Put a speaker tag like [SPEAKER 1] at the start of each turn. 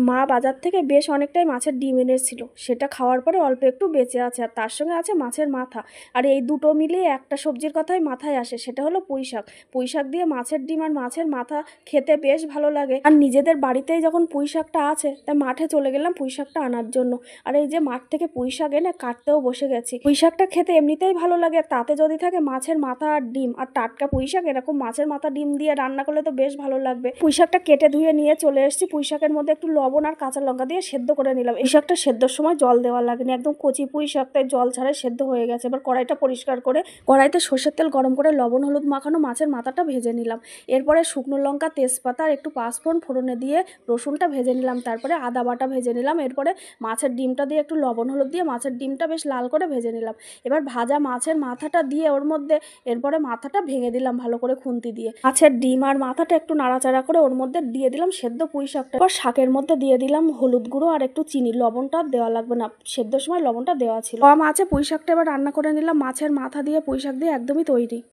[SPEAKER 1] মা বাজার থেকে বেশ অনেকটাই মাছের ডিম এনেছিল, সেটা খাওয়ার পরে অল্প একটু বেঁচে আছে, আর তার সঙ্গে আছে মাছের মাথা। আর এই দুটো মিলিয়ে একটা সবজির কথাই মাথায় আসে, সেটা হলো পুঁইশাক। পুঁইশাক দিয়ে মাছের ডিম আর মাছের মাথা খেতে বেশ ভালো লাগে। আর নিজেদের বাড়িতেই যখন পুঁইশাকটা আছে, তাই মাঠে চলে গেলাম পুঁইশাকটা আনার জন্য। আর এই যে মাঠ থেকে পুঁইশাক এনে কাটতেও বসে গেছি। পুঁইশাকটা খেতে এমনিতেই ভালো লাগে, তাতে যদি থাকে মাছের মাথা আর ডিম আর টাটকা পুঁইশাক, এরকম মাছের মাথা ডিম দিয়ে রান্না করলে তো বেশ ভালো লাগবে। পুঁইশাকটা কেটে ধুয়ে নিয়ে চলে এসেছি। পুঁইশাকের মধ্যে একটু লবণ আর কাঁচা লঙ্কা দিয়ে সেদ্ধ করে নিলাম। এই শাকটা সেদ্ধর সময় জল দেওয়া লাগেনি, একদম কচি পুঁইশাক, তাই জল ছাড়াই সেদ্ধ হয়ে গেছে। এবার কড়াইটা পরিষ্কার করে কড়াইতে সর্ষের তেল গরম করে লবণ হলুদ মাখানো মাছের মাথাটা ভেজে নিলাম। এরপরে শুকনো লঙ্কা তেজপাতা আর একটু পাঁচফোড়ন ফোড়নে দিয়ে রসুনটা ভেজে নিলাম। তারপরে আদা বাটা ভেজে নিলাম। এরপরে মাছের ডিমটা দিয়ে একটু লবণ হলুদ দিয়ে মাছের ডিমটা বেশ লাল করে ভেজে নিলাম। এবার ভাজা মাছের মাথাটা দিয়ে ওর মধ্যে এরপরে মাথাটা ভেঙে দিলাম ভালো করে খুন্তি দিয়ে। মাছের ডিম আর মাথাটা একটু নাড়াচাড়া করে ওর মধ্যে দিয়ে দিলাম সেদ্ধ পুঁইশাকটা। এবার শাকের মধ্যে দিয়ে দিলাম হলুদ গুঁড়ো আর একটু চিনি। লবণটা দেওয়া লাগবে না, সেদ্ধর সময় লবণটা দেওয়া ছিল। মাছে পুঁইশাকটা এবার রান্না করে নিলাম। মাছের মাথা দিয়ে পুঁইশাক দিয়ে একদমই তৈরি।